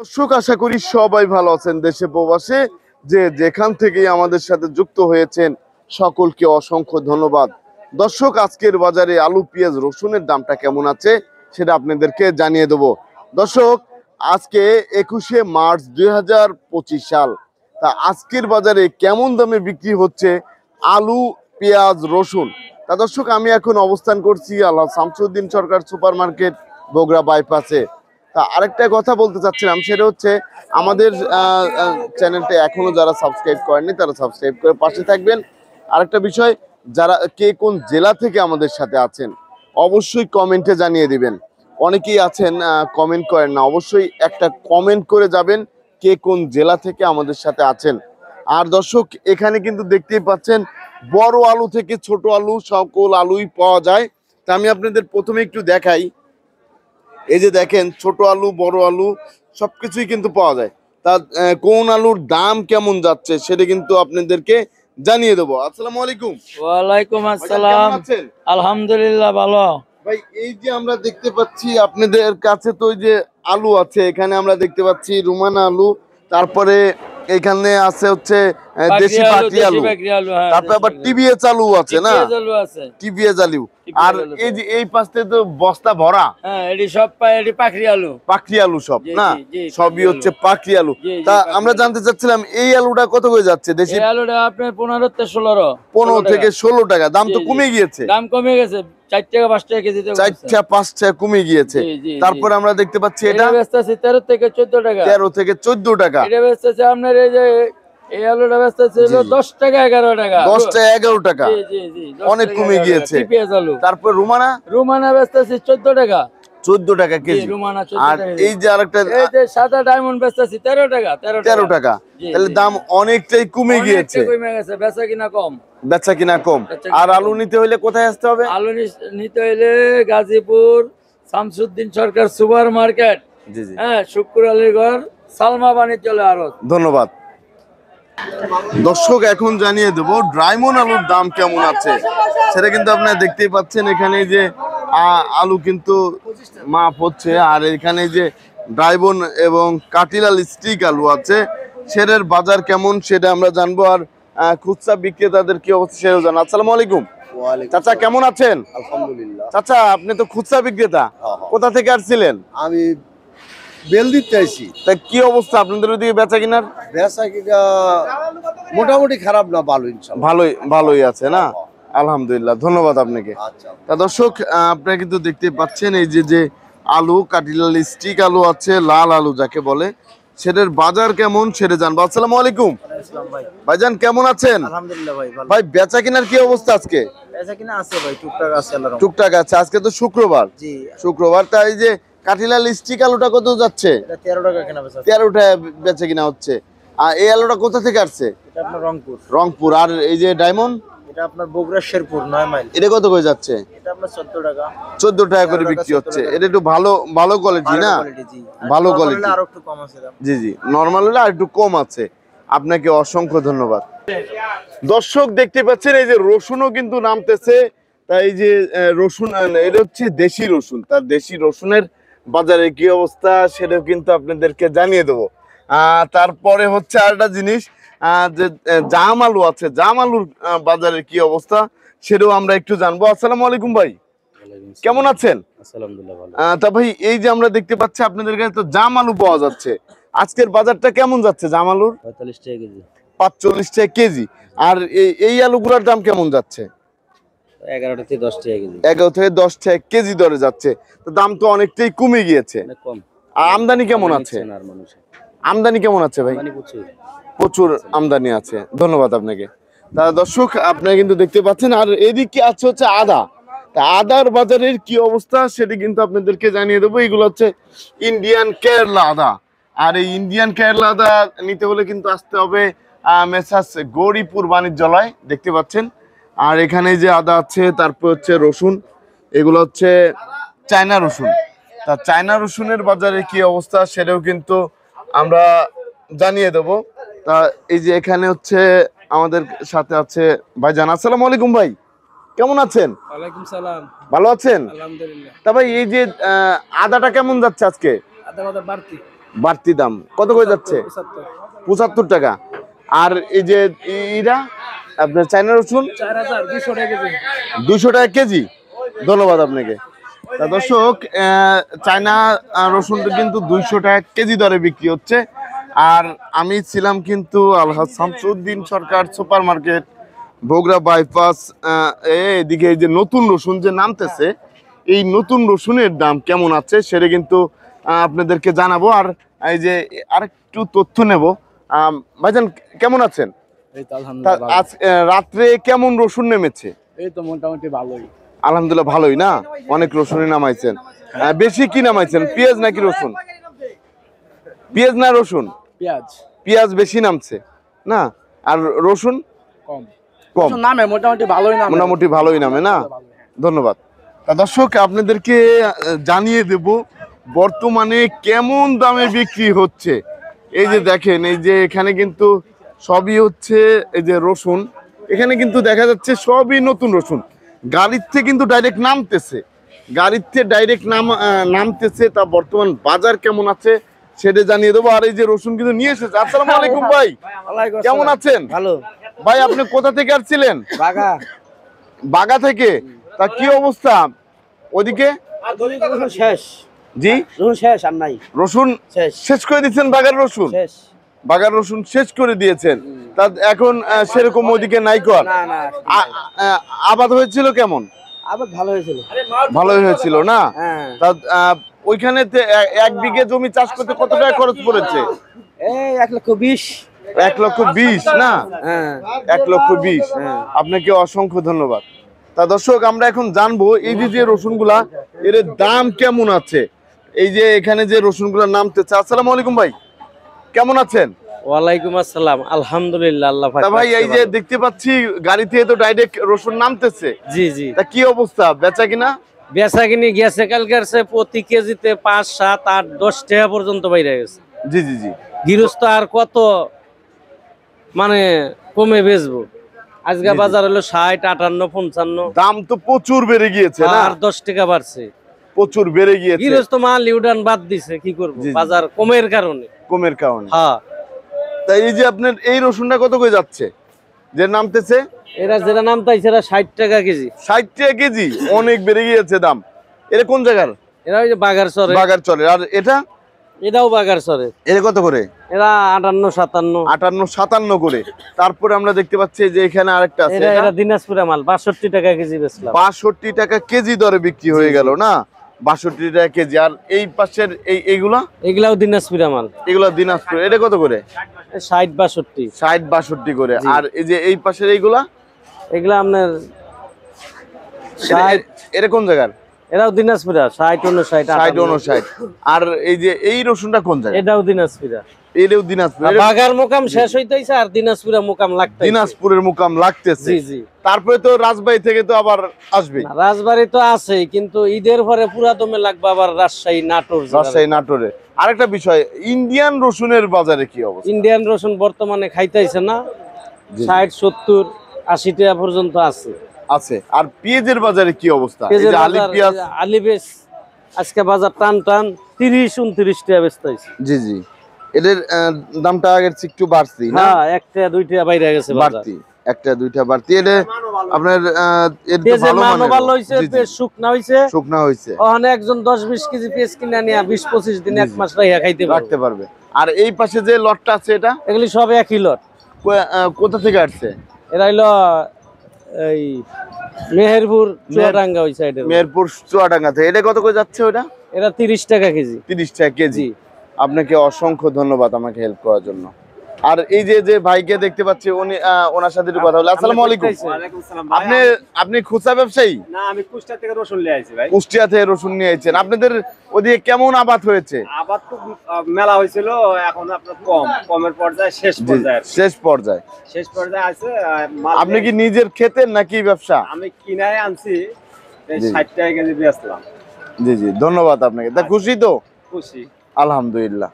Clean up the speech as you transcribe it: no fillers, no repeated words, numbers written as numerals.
দর্শক আশা করি সবাই ভালো আছেন দেশে প্রবাসে যে যেখান থেকেই আমাদের সাথে যুক্ত হয়েছেন সকলকে অসংখ্য ধন্যবাদ। দর্শক আজকের বাজারে আলু পেঁয়াজ রসুনের দামটা কেমন আছে সেটা আপনাদেরকে জানিয়ে দেব। দর্শক আজকে 21শে মার্চ 2025 সাল। তা আজকের বাজারে কেমন দামে বিক্রি হচ্ছে আলু পেঁয়াজ রসুন, তা দর্শক আমি এখন অবস্থান করছি আল্লাহ শামসুদ্দিন সরকার সুপার মার্কেট বগুড়া বাইপাসে। তা আরেকটা কথা বলতে চাচ্ছিলাম, সেটা হচ্ছে আমাদের চ্যানেলটা এখনো যারা সাবস্ক্রাইব করেননি তারা সাবস্ক্রাইব করে পাশে থাকবেন। আরেকটা বিষয়, যারা কে কোন জেলা থেকে আমাদের সাথে আছেন অবশ্যই কমেন্টে জানিয়ে দিবেন। অনেকেই আছেন কমেন্ট করেন না, অবশ্যই একটা কমেন্ট করে যাবেন কে কোন জেলা থেকে আমাদের সাথে আছেন। আর দর্শক এখানে কিন্তু দেখতেই পাচ্ছেন বড় আলু থেকে ছোট আলু সকল আলুই পাওয়া যায়। তা আমি আপনাদের প্রথমে একটু দেখাই, এই যে দেখেন ছোট আলু বড় আলু সবকিছুই কিন্তু পাওয়া যায়। তা কোন আলুর দাম কেমন যাচ্ছে সেটা কিন্তু আপনাদেরকে জানিয়ে দেবো। আসসালামু আলাইকুম। ওয়ালাইকুম আসসালাম। আলহামদুলিল্লাহ ভালো। ভাই এই যে আমরা দেখতে পাচ্ছি আপনাদের কাছে তো ওই যে আলু আছে, এখানে আমরা দেখতে পাচ্ছি রুমানা আলু, তারপরে এখানে আছে হচ্ছে দেশি পাটি আলু, তারপরে আবার টিবিএস আলু আছে না, টিবিএস আলু। আর এই যে এই পাশে তো বস্তা ভরা, হ্যাঁ এডি সব এডি পাখরি আলু, পাখরি আলু সব না, সবই হচ্ছে পাখরি আলু। তা আমরা জানতে চাচ্ছিলাম এই আলুটা কত করে যাচ্ছে? দেশি আলুটা আপনার 15 থেকে 16, 15 থেকে 16 টাকা। দাম তো কমে গিয়েছে, দাম কমে গেছে 4 টাকা 5 টাকা কেজি, 4 টাকা 5 টাকা কমে গিয়েছে। তারপর আমরা দেখতে পাচ্ছি এটা বেচতেছে 13 থেকে 14 টাকা, 13 থেকে 14 টাকা। এটা বেচতেছে আপনার এই যে এই আলুটা বেচতেছে 10 টাকা 11 টাকা, 10 টাকা 11 টাকা, অনেক কমে গিয়েছে। তারপর রুমানা বেচতেছে 14 টাকা, 14 টাকা কেজি। আর এই যে আরেকটা এই যে সাদা ডায়মন্ড বেচতেছি 13 টাকা, 13 টাকা। তাহলে দাম অনেকটাই কমে গিয়েছে, কমে গেছে, বেচা কিনা কম, বেচা কিনা কম। আর আলু নিতে হলে কোথায় আসতে হবে? আলু নিতে হলে গাজীপুর শামসুদ্দিন সরকার সুপার মার্কেট, জি জি, হ্যাঁ শুক্র আলীর ঘর, সালমা বাণিজ্যালয় আড়ত। ধন্যবাদ। দর্শক এখন জানিয়ে দেবো ডায়মন্ড আলুর দাম কেমন আছে সেটা কিন্তু আপনারা দেখতেই পাচ্ছেন। এখানে যে আলু কিন্তু মাপ হচ্ছে, আর এখানে যে ডায়মন্ড এবং কাটিলাল স্টিক আলু আছে সেটার বাজার কেমন সেটা আমরা জানবো। আর খুচরা বিক্রেতাদের কি অবস্থা সেটাও জানো। আসসালামু আলাইকুম চাচা, কেমন আছেন? আলহামদুলিল্লাহ। চাচা আপনি তো খুচরা বিক্রেতা, কোথা থেকে আসছিলেন? আমি বেল দিতে আইছি। তা কি অবস্থা আপনাদের ওইদিকে বেচা কিনার? বেচা কিনা মোটামুটি খারাপ না, ভালো ইনশাআল্লাহ। ভালোই আছে না, আলহামদুলিল্লাহ, ধন্যবাদ আপনাকে। আচ্ছা তা দর্শক আপনারা কিন্তু দেখতে পাচ্ছেন এই যে আলু কাটিলাল স্টিক আলু আছে, লাল আলু যাকে বলে, সেটার বাজার কেমন সেটা জানবো। আসসালামু আলাইকুম ভাইজান, কেমন আছেন? আলহামদুলিল্লাহ ভাই ভালো। ভাই বেচা কিনার কি অবস্থা আজকে? বেচা কিনা আছে ভাই, টুকটাক আছে, টুকটাক আছে। আজকে তো শুক্রবার, জি শুক্রবার। তা এই যে কাটিলাল স্টিক আলুটা কত যাচ্ছে? 13 টাকা কেনা বেচা, 13 টাকা বেচা কিনা হচ্ছে। আর এই আলুটা কোথা থেকে আসছে? এটা আপনার রংপুর। আর এই যে ডায়মন্ড, এটা আপনার বগুড়া শেরপুর 9 মাইল, এটা কত করে যাচ্ছে? এটা আপনার 14 টাকা, 14 টাকা করে বিক্রি হচ্ছে। এটা একটু ভালো কোয়ালিটি না, ভালো কোয়ালিটি, আর একটু কম আছে দাম। জি জি, নরমাল হলে আর একটু কম আছে। আপনাকে অসংখ্য ধন্যবাদ। দর্শক দেখতে পাচ্ছেন এই যে রসুনও কিন্তু নামতেছে। তাই এই যে রসুন, এটা হচ্ছে দেশি রসুন, তার দেশি রসুনের বাজারে কি অবস্থা সেটাও কিন্তু আপনাদেরকে জানিয়ে দেবো। তারপরে হচ্ছে আরেকটা জিনিস, যে জাম আলু আছে, জাম আলুর বাজারের কি অবস্থা সেটাও আমরা একটু জানবো। আসসালামু আলাইকুম ভাই, কেমন আছেন? তা ভাই এই যে আমরা দেখতে পাচ্ছি আপনাদের কাছে তো জাম আলু পাওয়া যাচ্ছে, আজকের বাজারটা কেমন যাচ্ছে জাম আলুর? 45 টাকা কেজি, 45 টাকা কেজি। আর এই আলুগুলোর দাম কেমন যাচ্ছে? 11 থেকে 10 টাকা কেজি, 11 থেকে 10 টাকা কেজি দরে যাচ্ছে। তো দাম তো অনেকটাই কমে গিয়েছে। কম। আর আমদানি কেমন আছে? আমদানি কেমন আছে ভাই? প্রচুর আমদানি আছে, ধন্যবাদ আপনাকে। তা দর্শক আপনারা কিন্তু দেখতে পাচ্ছেন। আর এদিকে আছে হচ্ছে আদা, তা আদার বাজারের কি অবস্থা সেটি কিন্তু আপনাদেরকে জানিয়ে দেবো। এগুলো হচ্ছে ইন্ডিয়ান কেরলা আদা। আর এই ইন্ডিয়ান কেরলা আদা নিতে হলে কিন্তু আসতে হবে মেসার্স গৌরীপুর বাণিজ্যালয়, দেখতে পাচ্ছেন। আর এখানে যে আদা আছে, তারপর হচ্ছে রসুন, এগুলো হচ্ছে চায়না রসুন। তা চায়না রসুনের বাজারে কি অবস্থা সেটাও কিন্তু আমরা জানিয়ে দেব। তা এই যে এখানে হচ্ছে আমাদের সাথে আছে ভাইজান। আসসালামু আলাইকুম ভাই, কেমন আছেন? ওয়ালাইকুম সালাম, ভালো আছেন? আলহামদুলিল্লাহ। তা ভাই এই যে আদাটা কেমন যাচ্ছে আজকে? আদা বাজার বাড়তি, বাড়তি দাম কত করে যাচ্ছে? 75 টাকা। আর এই যে এরা আপনার চায়না রসুন 200 টাকা কেজি। ধন্যবাদ আপনাকে। তা দর্শক, চায়না রসুনটা কিন্তু 200 টাকা কেজি দরে বিক্রি হচ্ছে। আর আমি ছিলাম কিন্তু আলহাজ শামসুদ্দিন সরকার সুপার মার্কেট, বগুড়া বাইপাস। এদিকে এই যে নতুন রসুন যে নামতেছে, এই নতুন রসুনের দাম কেমন আছে সেটা কিন্তু আপনাদেরকে জানাবো। আর এই যে আরেকটু তথ্য নেব। ভাইজান কেমন আছেন? এই তো আলহামদুলিল্লাহ আজ রাত্রে কেমন রসুন নেমেছে? এই তো মোটামুটি ভালোই। আলহামদুলিল্লাহ ভালোই না, অনেক রসুনই নামাইছেন। বেশি কি নামাইছেন, পেঁয়াজ নাকি রসুন? পেঁয়াজ না রসুন? পেঁয়াজ পেঁয়াজ বেশি নামছে না, আর রসুন কম কম নামে, মোটামুটি ভালোই নামে। মোটামুটি ভালোই নামে না। ধন্যবাদ। তা দর্শক, আপনাদেরকে জানিয়ে দেব বর্তমানে কেমন দামে বিক্রি হচ্ছে। এই যে দেখেন, এই যে এখানে কিন্তু সবই হচ্ছে এই যে রসুন, এখানে কিন্তু দেখা যাচ্ছে সবই নতুন রসুন। গাড়ির থেকে কিন্তু ডাইরেক্ট নামতেছে, গাড়ির থেকে ডাইরেক্ট নামতেছে। তা বর্তমান বাজার কেমন আছে সেটা জানিয়ে দেবো। আর এই যে রসুন কিন্তু নিয়ে এসেছে। আসসালামু আলাইকুম ভাই, কেমন আছেন? ভালো ভাই আপনি কোথা থেকে আসছিলেন? বাগা বাগা থেকে। তা কি অবস্থা ওদিকে? শেষ, জি রসুন শেষ, আর নাই রসুন শেষ শেষ করে দিচ্ছেন? বাগার রসুন, শেষ। বাগার রসুন শেষ করে দিয়েছেন। তা এখন সেরকম ওদিকে নাই কর। না না, আবাদ হয়েছিল কেমন? আবার ভালো হয়েছিল। ভালোই হয়েছিল না? হ্যাঁ, তা ওইখানে এক বিঘে জমি চাষ করতে কত টাকা খরচ পড়েছে? এই 1,20,000। 1,20,000 না? হ্যাঁ 1,20,000। আপনাকে অসংখ্য ধন্যবাদ। তা দর্শক, আমরা এখন জানবো এই যে রসুনগুলা এর দাম কেমন আছে। এই যে এখানে যে রসুনগুলা নামতেছে। আসসালামু আলাইকুম ভাই, কেমন আছেন? ওয়ালাইকুম আসসালাম, আলহামদুলিল্লাহ, আল্লাহ পাক। তা ভাই এই যে দেখতে পাচ্ছি গাড়ি থেকে তো ডাইরেক্ট রসুন নামতেছে। জি জি, তা কি অবস্থা, বেচা কিনা? বেচা কিনি গেছে কালকের সে প্রতি কেজিতে 5, 7, 8, 10 টাকা পর্যন্ত বাইরে গেছে। জি জি জি। গৃহস্থ আর কত মানে কমে বেচবো? আজকে বাজার হলো 60, 58, 55। দাম তো প্রচুর বেড়ে গিয়েছে না? আর 10 টাকা বাড়ছে। প্রচুর বেড়ে গিয়েছে। গৃহস্থ মাল লিউডান বাদ দিছে, কি করবো? জি, জি। বাজার কমের কারণে। কমের কারণে। হ্যাঁ, তাই এই যে আপনার এই রসুনটা কত করে যাচ্ছে যে নামতেছে? এরা যেটা নাম তাইছে এরা 60 টাকা কেজি। 60 টাকা কেজি, অনেক বেড়ে গিয়েছে দাম। এটা কোন জায়গার? এরা ওই যে বাগার চরে। বাগার চলে। আর এটা? এটাও বাগার চরে। এটা কত করে? এরা 58, 57। 58, 57 করে। তারপরে আমরা দেখতে পাচ্ছি যে এখানে আরেকটা আছে। এরা দিনাজপুরে মাল 62 টাকা কেজি বেচলাম। 62 টাকা কেজি দরে বিক্রি হয়ে গেল না? 62 টাকা কেজি। আর এই পাশের এইগুলা? এগুলাও দিনাজপুরে মাল। এগুলা দিনাজপুর। এটা কত করে? 60, 62। 60, 62 করে। আর এই যে এই পাশের এইগুলা? এগুলা আপনার 60। এটা কোন জায়গার? এরাও দিনাজপুরে 60, 59, 60, 59। আর এই যে এই রসুনটা কোন জায়গা? এটাও দিনাজপুরে। এটাও দিনাজপুর। বাগার মোকাম শেষ হইতেছে আর দিনাজপুরে মোকাম লাগতেছে। দিনাজপুরের মুকাম লাগতেছে। জি জি। তারপরে তো রাজবাড়ী থেকে তো আবার আসবে। রাজবাড়ী তো আছেই, কিন্তু ঈদের পরে পুরা দমে লাগবে আবার রাজশাহী, নাটোর। রাজশাহী, নাটোরে। আরেকটা বিষয়, ইন্ডিয়ান রসুনের বাজারে কি অবস্থা? ইন্ডিয়ান রসুন বর্তমানে খাইতেছে না। 60, 70, 80 টাকা পর্যন্ত আছে। আছে। আর পেঁয়াজের বাজারে কি অবস্থা? এই পেঁয়াজের যে আলি বাজার, পেঁয়াজ। আলি বেশ আজকে বাজার টান 30, 29 টাকা বেচতেছে। জি জি। এদের দামটা আগের চেয়ে একটু বাড়তি না? হ্যাঁ, 1 টাকা 2 টাকা বাইরে গেছে বাজার। বাড়তি, 1 টা 2 টা বাড়তি। এটা আপনার এর তো পেঁয়াজের ভালো মান মানের। ভালো হইছে, জি, জি। পেঁয়াজ শুকনা হইছে। শুকনা হইছে। ওখানে একজন 10-20 কেজি পেঁয়াজ কিনে নিয়ে 20-25 দিন, 1 মাস রাইয়া খাইতে রাখতে পারবে। আর এই পাশে যে লটটা আছে এটা এগুলি সব একই লট। কোথা থেকে আসছে? এরা হইলো এই মেহেরপুর, চুয়াডাঙ্গা ওই সাইডের। মেহেরপুর, চুয়াডাঙ্গা থেকে। এটা কত করে যাচ্ছে ওটা? এরা 30 টাকা কেজি। 30 টাকা কেজি। আপনাকে অসংখ্য ধন্যবাদ আমাকে হেল্প করার জন্য। আর এই যে ভাইকে দেখতে পাচ্ছি, উনি ওনার সাথে একটু কথা বলি। আসসালামু আলাইকুম। আপনি খুচরা ব্যবসায়ী? না, আমি কুষ্টিয়া থেকে রসুন নিয়ে আইছি ভাই। কুষ্টিয়া থেকে রসুন নিয়ে আইছেন। আপনাদের ওদিকে কেমন আবাদ হয়েছে? আবার তো মেলা হয়েছিল, এখন আপনার কমের পর্যায়ে, শেষ পর্যায়ে। শেষ পর্যায়ে। শেষ পর্যায়ে আছে। আপনি কি নিজের ক্ষেতের নাকি ব্যবসা? আমি কিনায় আনছি, জি। 60 টাকা কেজি বেচলাম। জি জি, ধন্যবাদ আপনাকে। তা খুশি তো? খুশি। আলহামদুলিল্লাহ।